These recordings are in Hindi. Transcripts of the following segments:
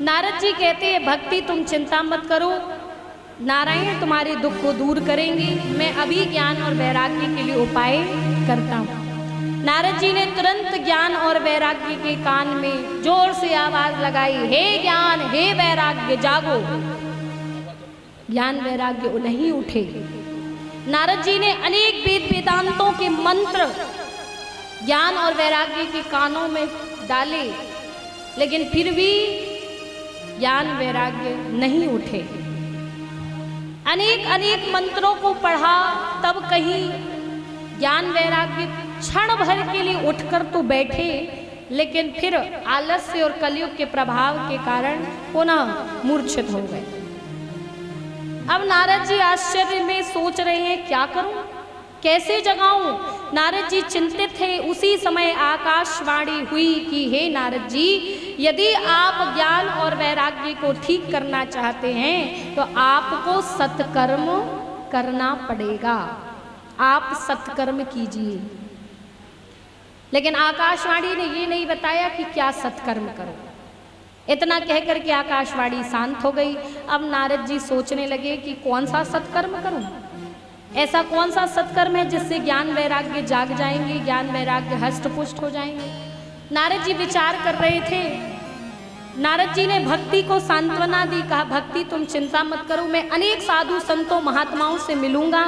नारद जी कहते हैं भक्ति तुम चिंता मत करो, नारायण तुम्हारे दुख को दूर करेंगे, मैं अभी ज्ञान और वैराग्य के लिए उपाय करता हूँ। नारद जी ने तुरंत ज्ञान और वैराग्य के कान में जोर से आवाज लगाई, हे ज्ञान हे वैराग्य जागो। ज्ञान वैराग्य नहीं उठे। नारद जी ने अनेक वेद वेदांतों के मंत्र ज्ञान और वैराग्य के कानों में डाले, लेकिन फिर भी ज्ञान वैराग्य नहीं उठे। अनेक अनेक मंत्रों को पढ़ा, तब कहीं ज्ञान वैराग्य क्षण भर के लिए उठकर तो बैठे, लेकिन फिर आलस्य और कलयुग के प्रभाव के कारण पुनः मूर्छित हो गए। अब नारद जी आश्चर्य में सोच रहे हैं क्या करूं, कैसे जगाऊं। नारद जी चिंतित थे। उसी समय आकाशवाणी हुई कि हे नारद जी, यदि आप ज्ञान और वैराग्य को ठीक करना चाहते हैं तो आपको सत्कर्म करना पड़ेगा, आप सत्कर्म कीजिए। लेकिन आकाशवाणी ने ये नहीं बताया कि क्या सत्कर्म करो। इतना कहकर के आकाशवाणी शांत हो गई। अब नारद जी सोचने लगे कि कौन सा सत्कर्म करूं, ऐसा कौन सा सत्कर्म है जिससे ज्ञान वैराग्य जाग जाएंगे, ज्ञान वैराग्य हष्ट पुष्ट हो जाएंगे। नारद जी विचार कर रहे थे। नारद जी ने भक्ति को सांत्वना दी, कहा भक्ति तुम चिंता मत करो, मैं अनेक साधु संतों महात्माओं से मिलूंगा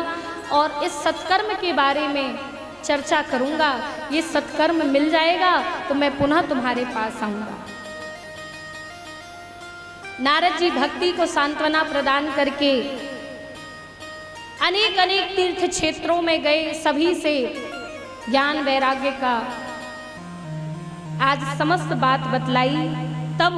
और इस सत्कर्म के बारे में चर्चा करूंगा। ये सत्कर्म मिल जाएगा तो मैं पुनः तुम्हारे पास आऊंगा। नारद जी भक्ति को सांत्वना प्रदान करके अनेक अनेक तीर्थ क्षेत्रों में गए, सभी से ज्ञान वैराग्य का आज समस्त बात बतलाई। तब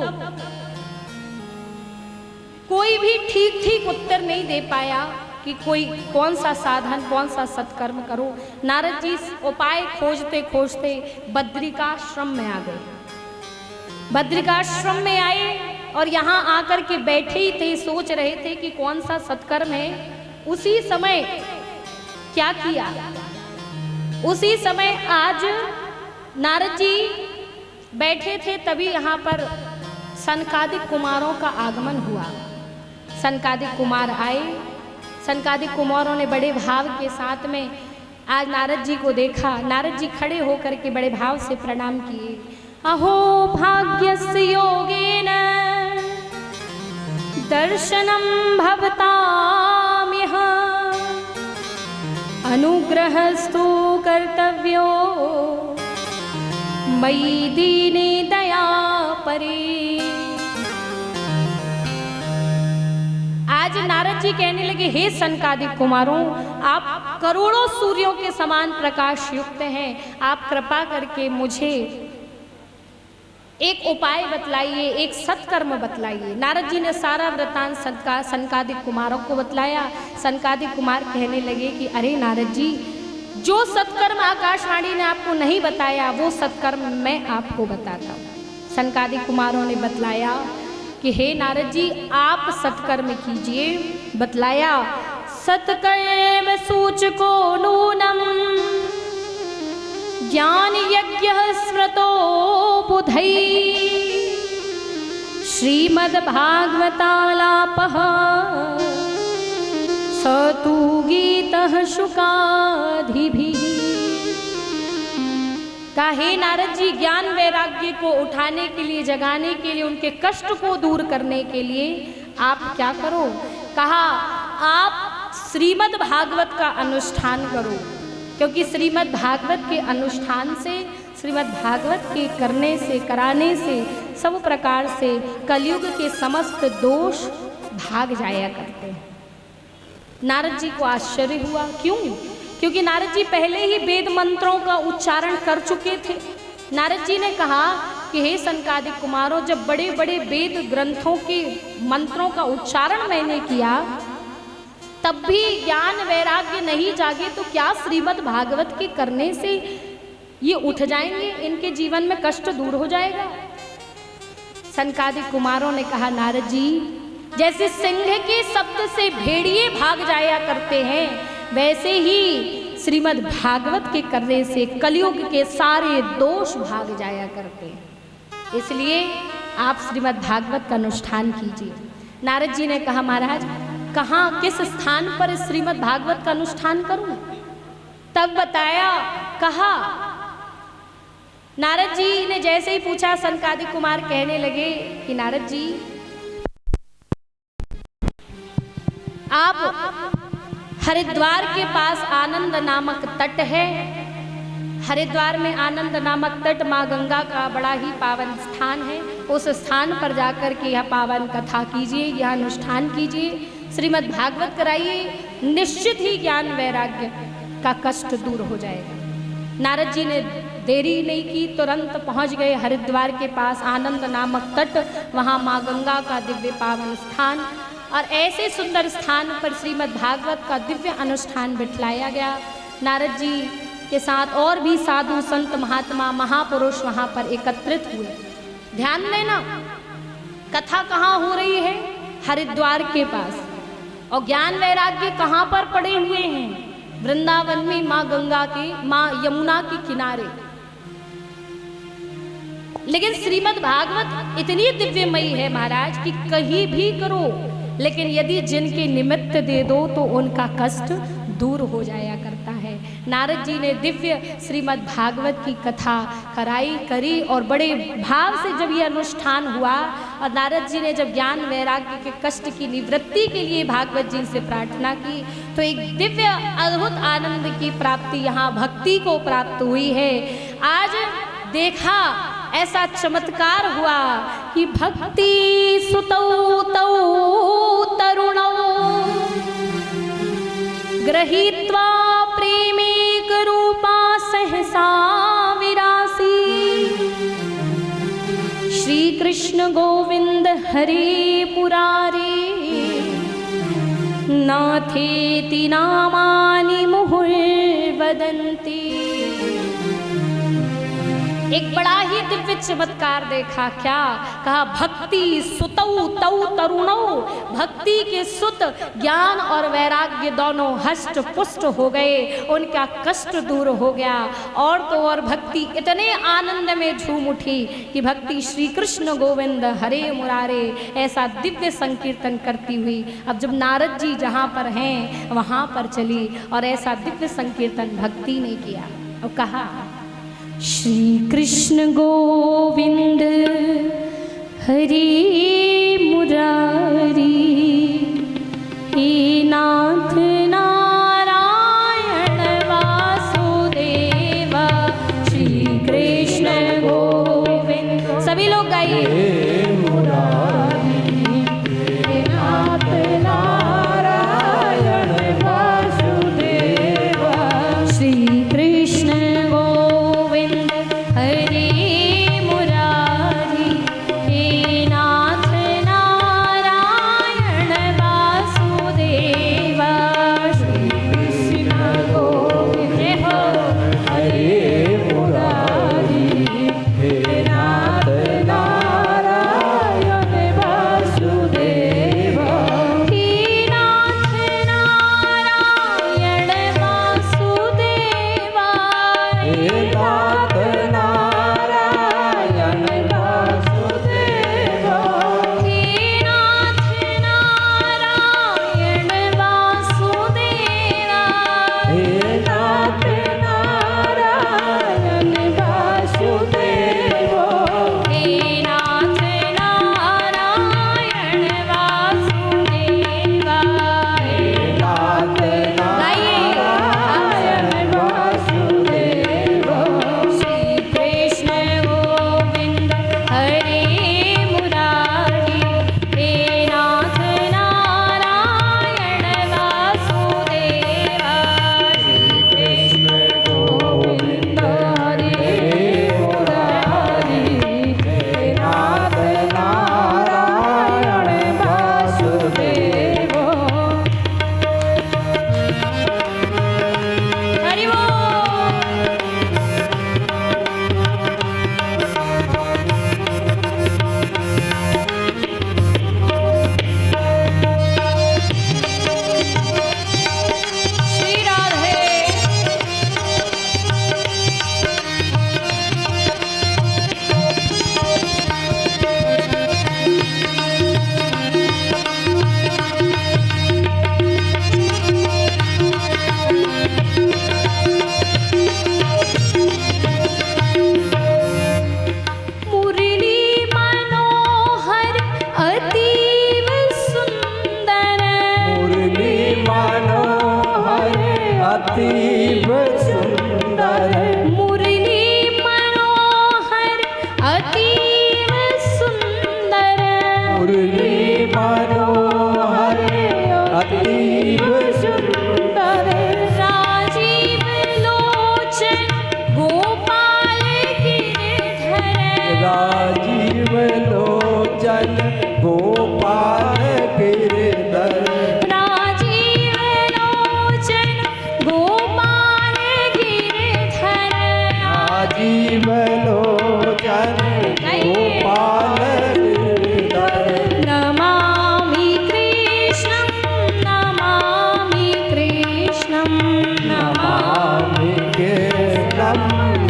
कोई भी ठीक ठीक उत्तर नहीं दे पाया कि कोई कौन सा साधन, कौन सा सत्कर्म करो। नारद जी उपाय खोजते खोजते बद्रिकाश्रम में आ गए। बद्रिकाश्रम में आए और यहाँ आकर के बैठे ही थे, सोच रहे थे कि कौन सा सत्कर्म है। उसी समय क्या किया, उसी समय आज नारद जी बैठे थे, तभी यहाँ पर सनकादिक कुमारों का आगमन हुआ। सनकादिक कुमार आए। सनकादिक कुमारों ने बड़े भाव के साथ में आज नारद जी को देखा। नारद जी खड़े होकर के बड़े भाव से प्रणाम किए। अहो भाग्यस्य योगेन दर्शनम भवताम्यः अनुग्रहस्तु कर्तव्यो मयि दीने दया परे। आज नारद जी कहने लगे, हे सनकादिक कुमारों, आप करोड़ों सूर्यों के समान प्रकाश युक्त हैं, आप कृपा करके मुझे एक उपाय बतलाइए, एक सत्कर्म बतलाइए। नारद जी ने सारा वृत्तांत सनकादिक कुमारों को बतलाया। सनकादिक कुमार कहने लगे कि अरे नारद जी, जो सत्कर्म आकाशवाणी ने आपको नहीं बताया वो सत्कर्म मैं आपको बताता हूँ। सनकादिक कुमारों ने बतलाया कि हे नारद जी, आप सत्कर्म कीजिए। बतलाया, सत्कर्म सूचको नूनम ज्ञान यज्ञ स्मृतो बुधै श्रीमद्भागवतालापः स तु गीतः शुकादिभिः। कहा, हे नारद जी, ज्ञान वैराग्य को उठाने के लिए, जगाने के लिए, उनके कष्ट को दूर करने के लिए आप क्या करो। कहा, आप श्रीमद् भागवत का अनुष्ठान करो, क्योंकि श्रीमद् भागवत के अनुष्ठान से, श्रीमद् भागवत के करने से, कराने से सब प्रकार से कलयुग के समस्त दोष भाग जाया करते हैं। नारद जी को आश्चर्य हुआ। क्यों? क्योंकि नारद जी पहले ही वेद मंत्रों का उच्चारण कर चुके थे। नारद जी ने कहा कि हे सनकादिक कुमारों, जब बड़े बड़े वेद ग्रंथों के मंत्रों का उच्चारण मैंने किया तब भी ज्ञान वैराग्य नहीं जागे, तो क्या श्रीमद् भागवत के करने से ये उठ जाएंगे, इनके जीवन में कष्ट दूर हो जाएगा। सनकादिक कुमारों ने कहा, नारद जी, जैसे सिंह के शब्द से भेड़िए भाग जाया करते हैं, वैसे ही श्रीमद् भागवत के करने से कलयुग के सारे दोष भाग जाया करते हैं। इसलिए आप श्रीमद् भागवत का अनुष्ठान कीजिए। नारद जी ने कहा महाराज कहाँ किस स्थान पर इस श्रीमद् भागवत का अनुष्ठान करूं? तब बताया, कहा नारद जी ने जैसे ही पूछा, सनकादिक कुमार कहने लगे कि नारद जी आप हरिद्वार के पास आनंद नामक तट है, हरिद्वार में आनंद नामक तट माँ गंगा का बड़ा ही पावन स्थान है, उस स्थान पर जाकर के यह पावन कथा कीजिए, यह अनुष्ठान कीजिए, श्रीमद् भागवत कराइए, निश्चित ही ज्ञान वैराग्य का कष्ट दूर हो जाएगा। नारद जी ने देरी नहीं की, तुरंत पहुंच गए हरिद्वार के पास आनंद नामक तट, वहाँ माँ गंगा का दिव्य पावन स्थान, और ऐसे सुंदर स्थान पर श्रीमद् भागवत का दिव्य अनुष्ठान बिठलाया गया। नारद जी के साथ और भी साधु संत महात्मा महापुरुष वहाँ पर एकत्रित हुए। ध्यान देना, कथा कहाँ हो रही है? हरिद्वार के पास। और ज्ञान वैराग्य कहाँ पर पड़े हुए हैं? वृंदावन में माँ गंगा के, माँ यमुना के किनारे। लेकिन श्रीमद् भागवत इतनी दिव्यमयी है महाराज कि कहीं भी करो, लेकिन यदि जिनके निमित्त दे दो तो उनका कष्ट दूर हो जाया करता है। नारद जी ने दिव्य श्रीमद् भागवत की कथा करी और बड़े भाव से जब यह अनुष्ठान हुआ और नारद जी ने जब ज्ञान वैराग्य के कष्ट की निवृत्ति के लिए भागवत जी से प्रार्थना की तो एक दिव्य अद्भुत आनंद की प्राप्ति यहाँ भक्ति को प्राप्त हुई है। आज देखा ऐसा चमत्कार हुआ कि भक्ति सुतौ तौ तरुणौ गृहीत्वा प्रेमेक रूपा सहसा विरासी श्री कृष्ण गोविंद हरे मुरारी नाथेति नामानि मुहुर्वदन्ति। एक बड़ा ही दिव्य चमत्कार देखा। क्या कहा? भक्ति सुतौ तौ तरुणौ, भक्ति के सुत ज्ञान और वैराग्य दोनों हष्ट पुष्ट हो गए, उनका कष्ट दूर हो गया। और तो और भक्ति इतने आनंद में झूम उठी कि भक्ति श्री कृष्ण गोविंद हरे मुरारे ऐसा दिव्य संकीर्तन करती हुई अब जब नारद जी जहाँ पर हैं वहाँ पर चली और ऐसा दिव्य संकीर्तन भक्ति ने किया और कहा श्री कृष्ण गोविंद हरि मुरारी हे नाथ नारायण वासुदेव श्री कृष्ण गोविंद। सभी लोग गाइए हे नाथ अतीव सुंदर मुरली मनोहर अतीव सुंदर मुरली मनोहर अतीव सुंदर राजीव लोचन गोपाल गिरधर राजीव लोचन गोपाल गिरधर राजीव लोचन गोपाल गिरधर राजीव लोचन गोपाल गिरधर नमामि कृष्णं नमामि कृष्णं नमामि कृष्णं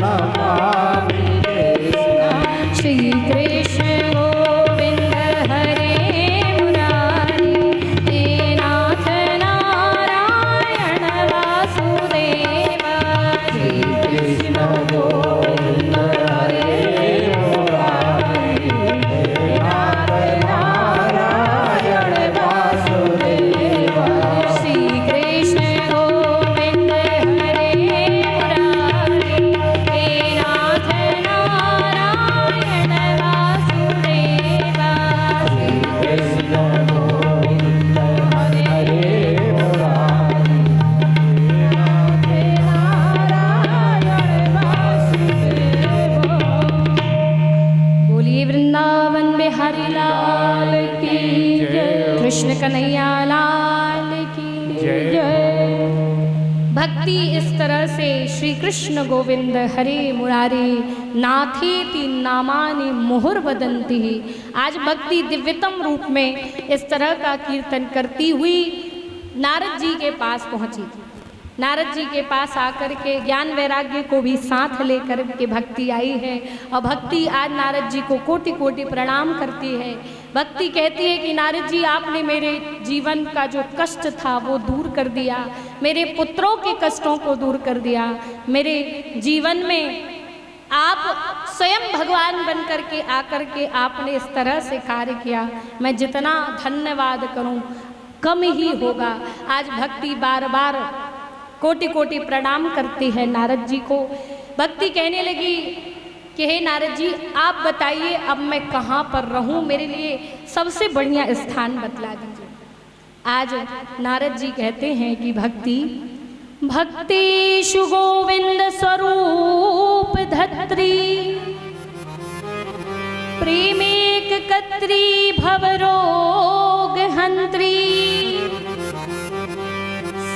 नमामि कृष्णं श्री कृष्ण गोविंद हरे मुरारी हे नाथ नारायण वासुदेव श्री कृष्ण गोविंद हरे मुरारी हे नाथ नारायण वासुदेव श्री कृष्ण गोविंद हरे मुरारी हे नाथ नारायण वासुदेव श्री कृष्ण गोविंद हरे मुरारी हे नारायण वासुदेव। बोलिए वृंदावन बिहारी लाल की जय कृष्ण कन्हैया लाल की जय। भक्ति इस तरह से श्री कृष्ण गोविंद हरे मुरारी नाथेति नामानि मुहुर वदंती। आज भक्ति दिव्यतम रूप में इस तरह का कीर्तन करती हुई नारद जी के पास पहुंची। नारद जी के पास आकर के ज्ञान वैराग्य को भी साथ लेकर के भक्ति आई है और भक्ति आज नारद जी को कोटि कोटि प्रणाम करती है। भक्ति कहती है कि नारद जी आपने मेरे जीवन का जो कष्ट था वो दूर कर दिया, मेरे पुत्रों के कष्टों को दूर कर दिया, मेरे जीवन में आप स्वयं भगवान बन कर के आकर के आपने इस तरह से कार्य किया, मैं जितना धन्यवाद करूं कम ही होगा। आज भक्ति बार बार कोटि कोटि प्रणाम करती है नारद जी को। भक्ति कहने लगी कि हे नारद जी आप बताइए अब मैं कहाँ पर रहूं, मेरे लिए सबसे बढ़िया स्थान बतला दीजिए। आज नारद जी कहते हैं कि भक्ति भक्तिषु गोविंद स्वरूप धत्री प्रेमेक कत्री भवरोग हंत्री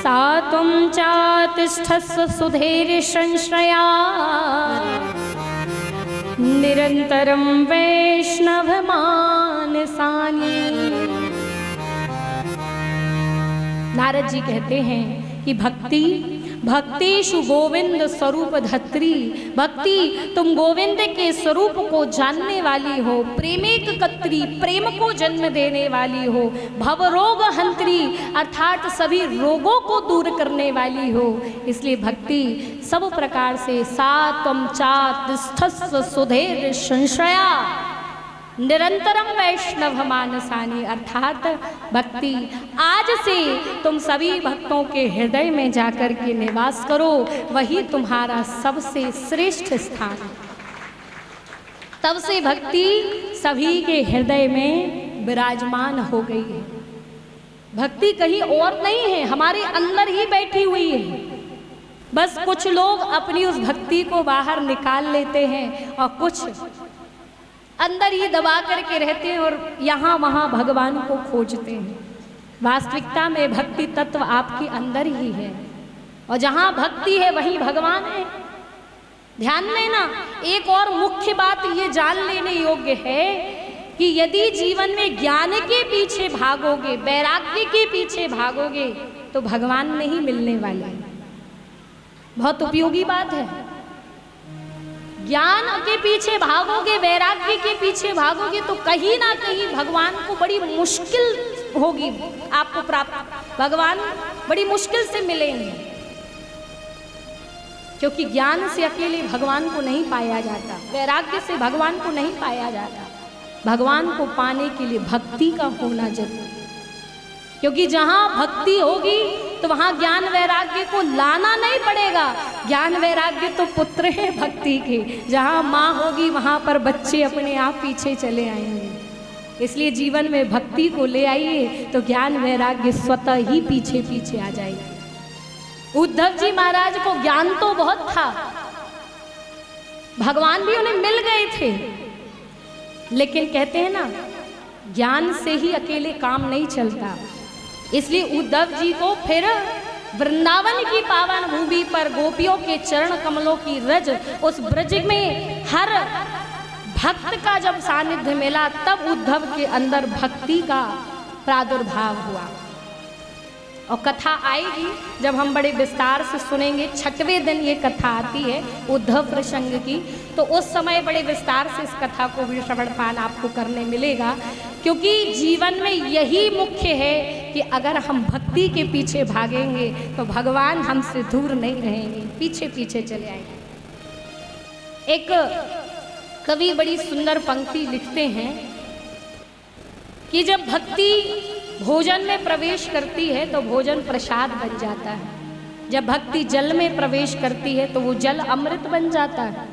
सात्वं चातिष्ठस्व सुधेर संश्रया निरंतरं वैष्णव मानसानि। नारद जी कहते हैं कि भक्ति भक्तिषु गोविंद स्वरूप धत्री, भक्ति तुम गोविंद के स्वरूप को जानने वाली हो, प्रेमिक कत्री प्रेम को जन्म देने वाली हो, भवरोग हंत्री अर्थात सभी रोगों को दूर करने वाली हो। इसलिए भक्ति सब प्रकार से सात्वं चातिष्ठस्व सुधेर संश्रया निरंतरम वैष्णव मानसानि अर्थात भक्ति आज से तुम सभी भक्तों के हृदय में जाकर के निवास करो, वही तुम्हारा सबसे श्रेष्ठ स्थान है। तब से भक्ति सभी के हृदय में विराजमान हो गई है। भक्ति कहीं और नहीं है, हमारे अंदर ही बैठी हुई है। बस कुछ लोग अपनी उस भक्ति को बाहर निकाल लेते हैं और कुछ अंदर ही दबा करके रहते हैं और यहाँ वहाँ भगवान को खोजते हैं। वास्तविकता में भक्ति तत्व आपके अंदर ही है और जहाँ भक्ति है वहीं भगवान है। ध्यान देना, एक और मुख्य बात ये जान लेने योग्य है कि यदि जीवन में ज्ञान के पीछे भागोगे, वैराग्य के पीछे भागोगे तो भगवान नहीं मिलने वाले। बहुत उपयोगी बात है। ज्ञान के पीछे भागोगे, वैराग्य के पीछे भागोगे तो कहीं ना कहीं भगवान को बड़ी मुश्किल होगी आपको प्राप्त, भगवान बड़ी मुश्किल से मिलेंगे, क्योंकि ज्ञान से अकेले भगवान को नहीं पाया जाता, वैराग्य से भगवान को नहीं पाया जाता। भगवान को पाने के लिए भक्ति का होना जरूरी, क्योंकि जहाँ भक्ति होगी तो वहाँ ज्ञान वैराग्य को लाना नहीं पड़ेगा। ज्ञान वैराग्य तो पुत्र है भक्ति के। जहाँ माँ होगी वहाँ पर बच्चे अपने आप पीछे चले आएंगे। इसलिए जीवन में भक्ति को ले आइए तो ज्ञान वैराग्य स्वतः ही पीछे पीछे आ जाएगी। उद्धव जी महाराज को ज्ञान तो बहुत था, भगवान भी उन्हें मिल गए थे, लेकिन कहते हैं ना ज्ञान से ही अकेले काम नहीं चलता। इसलिए उद्धव जी को फिर वृंदावन की पावन भूमि पर गोपियों के चरण कमलों की रज, उस ब्रज में हर भक्त का जब सानिध्य मिला तब उद्धव के अंदर भक्ति का प्रादुर्भाव हुआ। और कथा आएगी जब हम बड़े विस्तार से सुनेंगे। 6वें दिन ये कथा आती है उद्धव प्रसंग की, तो उस समय बड़े विस्तार से इस कथा को भी श्रवणपान आपको करने मिलेगा। क्योंकि जीवन में यही मुख्य है कि अगर हम भक्ति के पीछे भागेंगे तो भगवान हमसे दूर नहीं रहेंगे, पीछे पीछे चले आएंगे। एक कवि बड़ी सुंदर पंक्ति लिखते हैं कि जब भक्ति भोजन में प्रवेश करती है तो भोजन प्रसाद बन जाता है। जब भक्ति जल में प्रवेश करती है तो वो जल अमृत बन जाता है।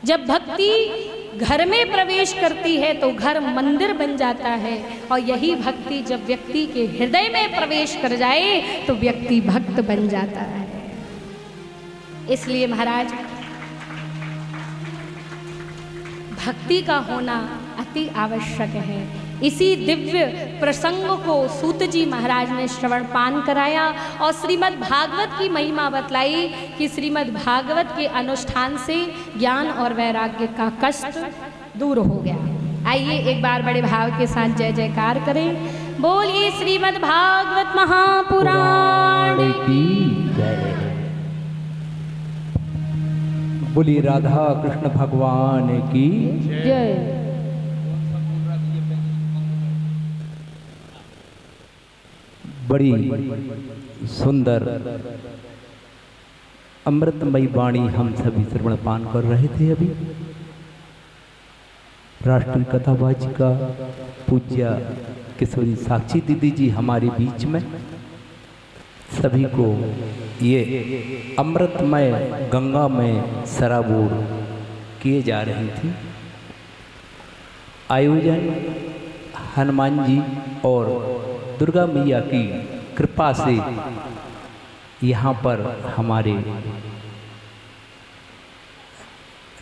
जब भक्ति घर में प्रवेश करती है तो घर मंदिर बन जाता है। और यही भक्ति जब व्यक्ति के हृदय में प्रवेश कर जाए तो व्यक्ति भक्त बन जाता है। इसलिए महाराज भक्ति का होना अति आवश्यक है। इसी दिव्य प्रसंग को सूत जी महाराज ने श्रवण पान कराया और श्रीमद् भागवत की महिमा बतलाई कि श्रीमद् भागवत के अनुष्ठान से ज्ञान और वैराग्य का कष्ट दूर हो गया। आइए एक बार बड़े भाव के साथ जय जयकार करें। बोलिए श्रीमद् भागवत महापुराण की जय। बोलिए राधा कृष्ण भगवान की जय। बड़ी सुंदर अमृतमयी वाणी हम सभी श्रवण पान कर रहे थे। अभी राष्ट्रीय कथावाचिका पूज्य किशोरी साक्षी दीदी जी हमारे बीच में सभी को ये अमृतमय गंगा में सराबोर किए जा रही थी। आयोजन हनुमान जी और दुर्गा मैया की कृपा से यहाँ पर हमारे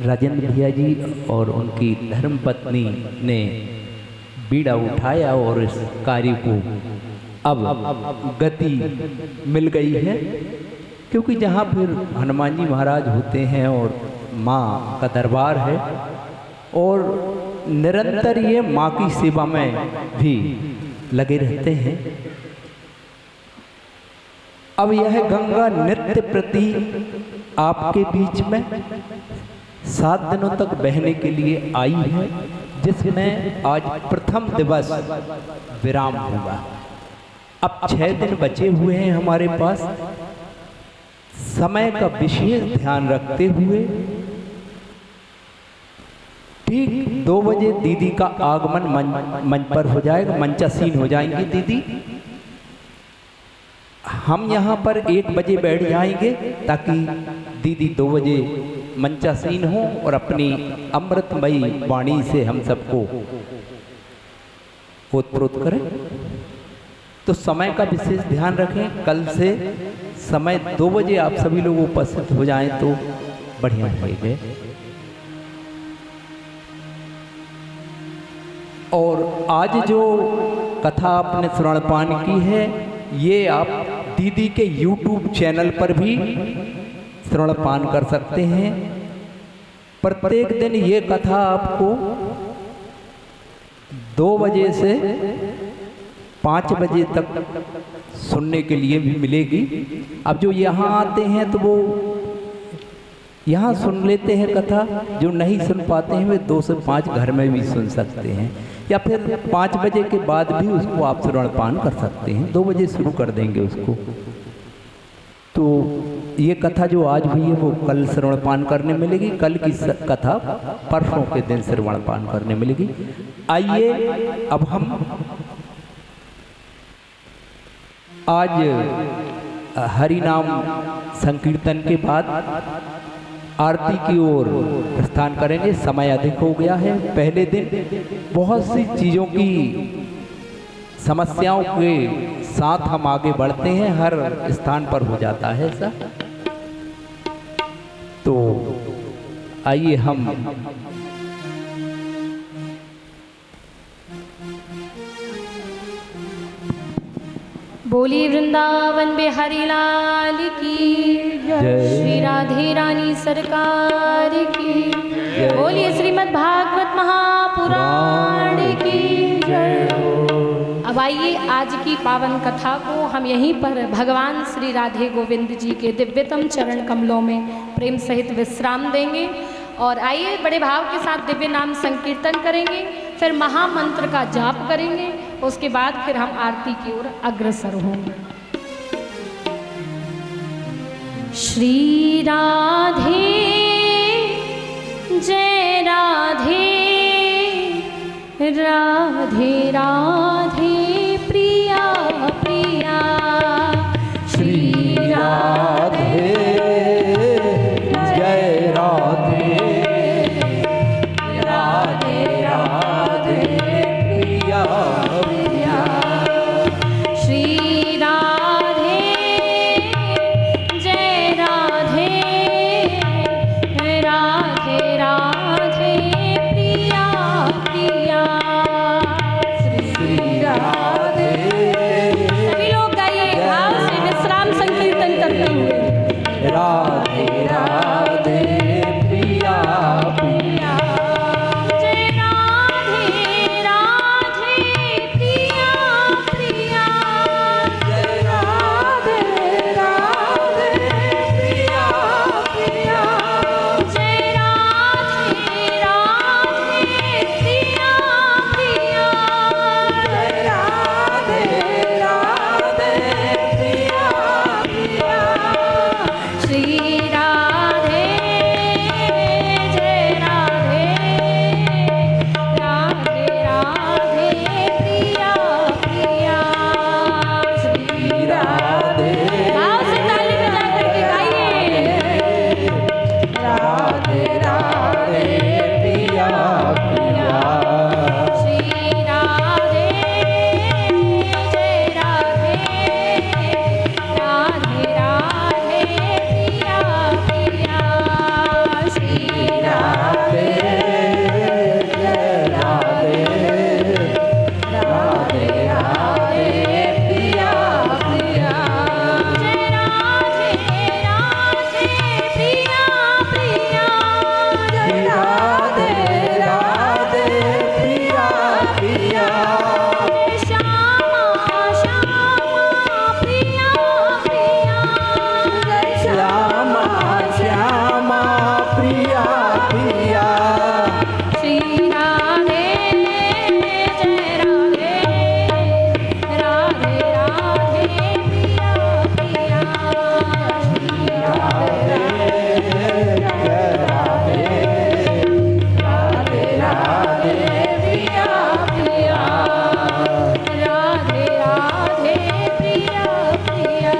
राजेंद्र भैया जी और उनकी धर्मपत्नी ने बीड़ा उठाया और इस कार्य को अब गति मिल गई है। क्योंकि जहाँ फिर हनुमान जी महाराज होते हैं और माँ का दरबार है और निरंतर ये माँ की सेवा में भी लगे रहते हैं। अब यह गंगा नित्य प्रति आपके बीच में 7 दिनों तक बहने के लिए आई है, जिसमें आज प्रथम दिवस विराम होगा। अब 6 दिन बचे हुए हैं हमारे पास। समय का विशेष ध्यान रखते हुए ठीक 2 बजे दीदी का आगमन मंच पर हो जाएगा, मंचासीन हो जाएंगी दीदी। हम यहाँ पर 1 बजे बैठ जाएंगे ताकि दीदी 2 बजे मंचासीन हो और अपनी अमृतमयी वाणी से हम सबको ओतप्रोत करें। तो समय का विशेष ध्यान रखें। कल से समय 2 बजे आप सभी लोग उपस्थित हो जाएं तो बढ़िया रहेगा। और आज जो कथा आपने श्रवणपान की है ये आप दीदी के YouTube चैनल पर भी श्रवणपान कर सकते हैं। प्रत्येक दिन ये कथा आपको 2 बजे से 5 बजे तक सुनने के लिए भी मिलेगी। अब जो यहाँ आते हैं तो वो यहाँ सुन लेते हैं कथा, जो नहीं सुन पाते हैं वे 2 से 5 घर में भी सुन सकते हैं, या फिर 5 बजे के बाद भी उसको आप श्रवणपान कर सकते हैं। 2 बजे शुरू कर देंगे उसको। तो ये कथा जो आज हुई है वो कल श्रवणपान करने मिलेगी। कल की कथा परसों के दिन श्रवणपान करने मिलेगी। आइए अब हम आज हरि नाम संकीर्तन के बाद आरती की ओर प्रस्थान करेंगे। समय अधिक हो गया है। पहले दिन बहुत सी चीज़ों की समस्याओं के साथ हम आगे बढ़ते हैं, हर स्थान पर हो जाता है ऐसा। तो आइए हम बोली वृंदावन बिहारी लाल की जय, श्री राधे रानी सरकार की बोली, श्रीमद् भागवत महापुराण की जय। अब आइए आज की पावन कथा को हम यहीं पर भगवान श्री राधे गोविंद जी के दिव्यतम चरण कमलों में प्रेम सहित विश्राम देंगे। और आइए बड़े भाव के साथ दिव्य नाम संकीर्तन करेंगे, फिर महामंत्र का जाप करेंगे, उसके बाद फिर हम आरती की ओर अग्रसर होंगे। श्री राधे जय राधे, राधे राधे प्रिया प्रिया। श्री राधे जय राधे, राधे राधे प्रिया प्रिया। श्री राधे जय राधे, राधे राधे प्रिया प्रिया। श्री राधे, सभी लोग गाइए भाव से विश्राम संकीर्तन करते हुए। राधे राधे प्रिया प्रिया। जय राधे राधे प्रिया प्रिया। जय राधे राधे प्रिया प्रिया। जय राधे राधे प्रिया प्रिया। जय राधे राधे प्रिया प्रिया। श्री राधे जय राधे, राधे राधे प्रिया प्रिया। श्री राधे, भाव से ताली बजा करके गाइए। राधे राधे प्रिया प्रिया। श्री राधे जय राधे, राधे राधे प्रिया प्रिया। श्री राधे जय राधे, राधे राधे प्रिया प्रिया। जय राधे राधे प्रिया प्रिया। जय राधे राधे प्रिया प्रिया। श्यामा श्यामा प्रिया प्रिया। जय श्यामा श्यामा प्रिया प्रिया। श्री राधे जय राधे, राधे राधे प्रिया प्रिया। श्री राधे जय राधे, राधे राधे प्रिया प्रिया। राधे राधे प्रिया प्रिया।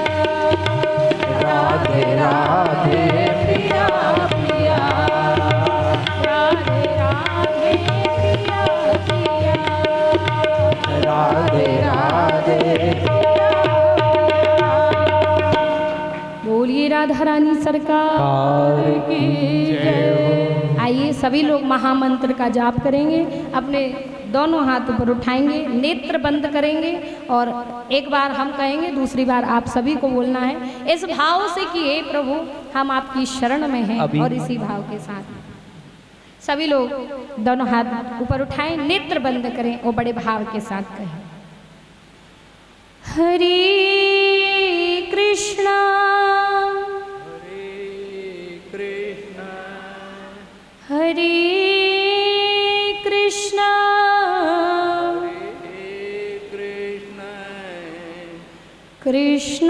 राधे राधे प्रिया प्रिया। राधे राधे प्रिया प्रिया। राधे राधे। बोलिए राधा रानी सरकार की जय। आइए सभी लोग महामंत्र का जाप करेंगे, अपने दोनों हाथ ऊपर उठाएंगे, नेत्र बंद करेंगे और एक बार हम कहेंगे, दूसरी बार आप सभी को बोलना है इस भाव से कि हे प्रभु हम आपकी शरण में हैं। और इसी भाव के साथ सभी लोग दोनों हाथ ऊपर उठाएं, नेत्र बंद करें और बड़े भाव के साथ कहें। हरे कृष्णा हरे कृष्णा कृष्ण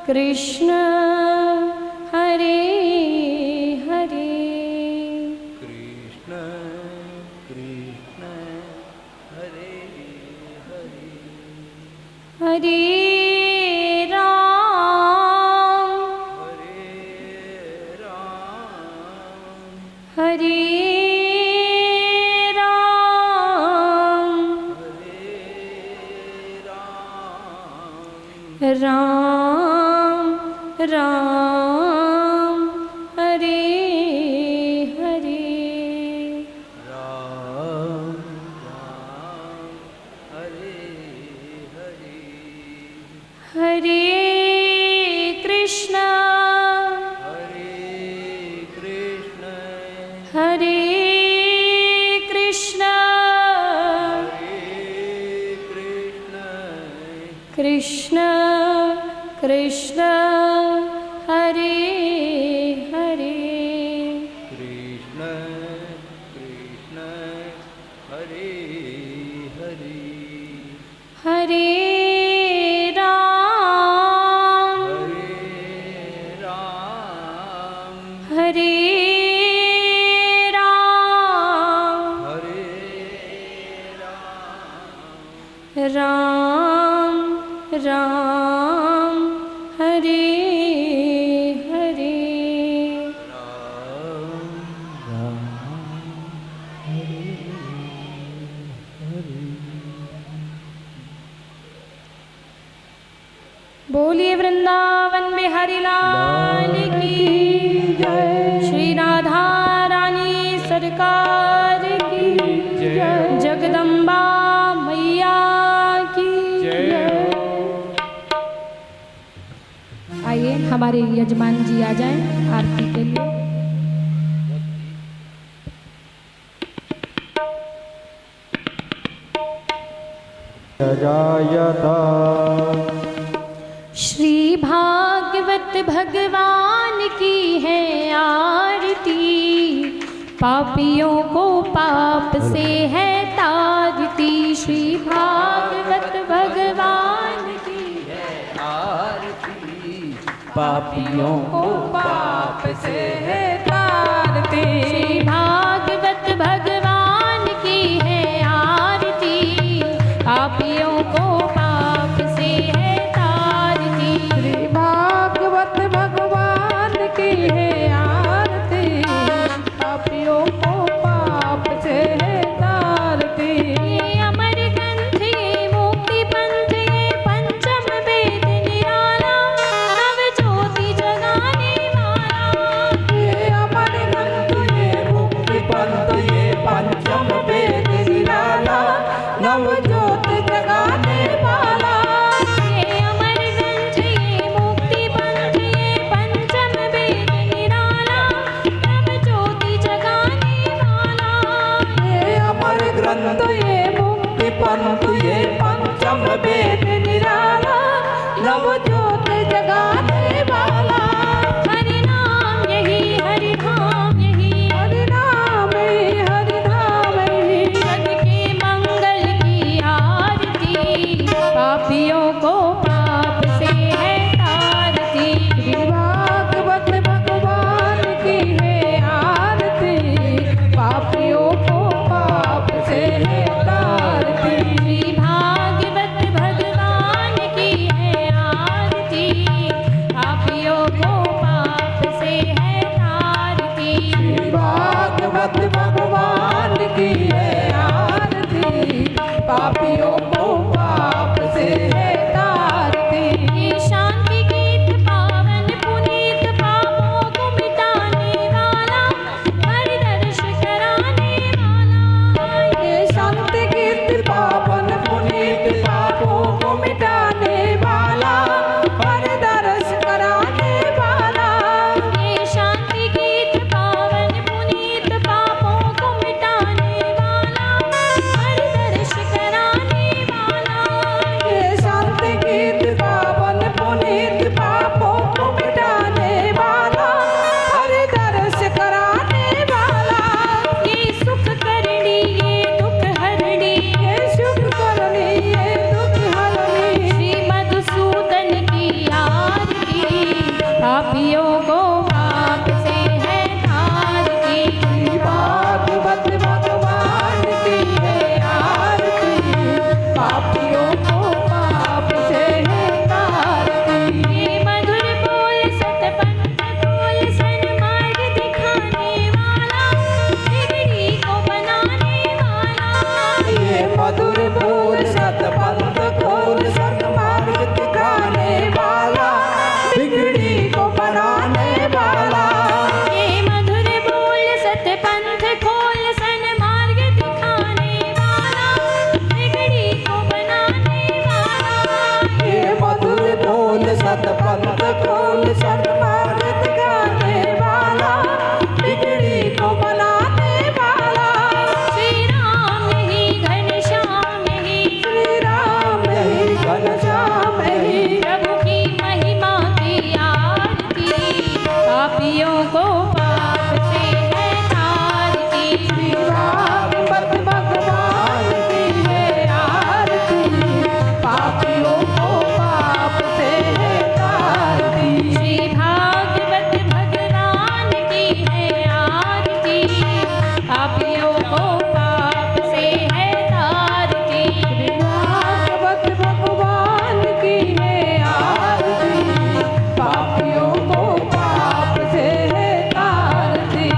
कृष्ण हरे हरे। कृष्ण कृष्ण हरे हरे। हरे राम राम राम हरे हरे राम राम हरे हरे हरे कृष्ण हरे कृष्ण कृष्ण कृष्ण हरे हरे कृष्ण कृष्ण हरे हरे हरे राम हरे राम राम राम हरे हरे बोलिए वृंदावन बिहारी लाल की जय। श्री राधा रानी सरकार की जय। जगदम्बा मैया की जय। आइए हमारे यजमान जी आ जाएं आरती के लिए। जायता श्री भागवत भगवान की है आरती, पापियों को पाप से है तारती। श्री भागवत भगवान की है आरती, पापियों को पाप से है तारती। श्री भागवत भगवान की है आरती, पापियों को पाप से है तारती। श्री भागवत भगवान की है आरती, पापियों को पाप से है तारती। ये अमर ग्रंथ ये मुक्ति पंथ ये पंचम वेद निराला, नव ज्योति जगाने वाला। ये अमर ग्रंथ ये मुक्ति पंथ ये पंचम वेद निराला, नव ज्योति जगाने वाला। ये अमर ग्रंथ ये मुक्ति पंथ ये पंचम वेद निराला, नव ज्योति जगाने वाला। ये अमर ग्रंथ ये मुक्ति पंथ ये पंचम वेद निराला, नव ज्योति जगाने वाला। हरि नाम यही हरि धाम यही, हरि नाम ही हरि धाम ही, जग के मंगल की आरती, पापियों को पाप से है तारती। भागवत भगवान की है आरती, पापियों को पाप से है तारती। श्री भागवत भगवान की है आरती, पापियों को पाप से है तारती। भागवत भगवान की है आरती, पापियों को पाप से है तारती। ये शांति गीत पावन पुनीत पापों को मिटाने वाला, हरि दर्श कराने वाला। ये शांति गीत पावन पुनीत पापों को मिटाने वाला, हर दर्श कराने वाला। ये शांति गीत पावन पुनीत पापों को मिटाने वाला, हरि दर्श कराने वाला। शरणागत गाने वाला, बिगड़ी को बनाने वाला। श्री राम ही घनश्याम ही, श्री राम ही घनश्याम ही, प्रभु की महिमा की आरती, पापियों को पाप से है तारती। भागवत भगवान की है आरती, पापियों को पाप से है तारती। श्री भागवत भगवान की है आरती, पापियों को पाप से है तारती। भागवत भगवान की है आरती, पापियों को पाप से है तारती।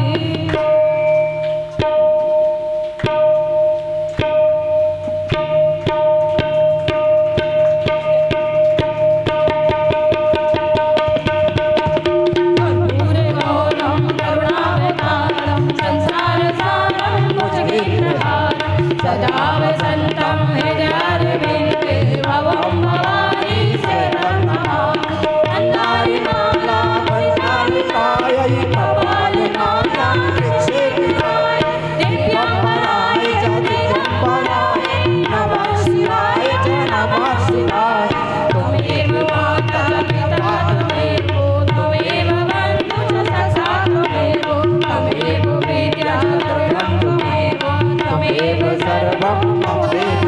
कर्पूरगौरं करुणावतारं संसारसारं भुजगेन्द्रहारं सदा वसन्तं हृदयारविन्दे भवं भवानी शरणं नमामि। अन्नारिमाला परिचारिकायै कपालिकायां शिक्षिताय दिव्यम्बराय च दिगम्बराय नमः शिवाय च नमः शिवाय। त्वमेव माता पिता त्वमेव त्वमेव बन्धु च सखा त्वमेव त्वमेव विद्या द्रविणं त्वमेव त्वमेव सर्वं त्वमेव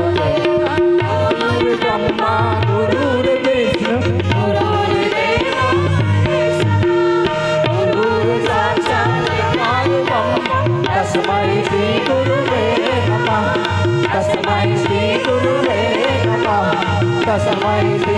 गुरुर्ब्रह्मा गुरुर्विष्णु गुरुर्देवो महेश्वरः गुरुर्साक्षात् परब्रह्म तस्मै श्री गुरुवे नमः तस्मै श्री गुरुवे नमः तस्मै श्री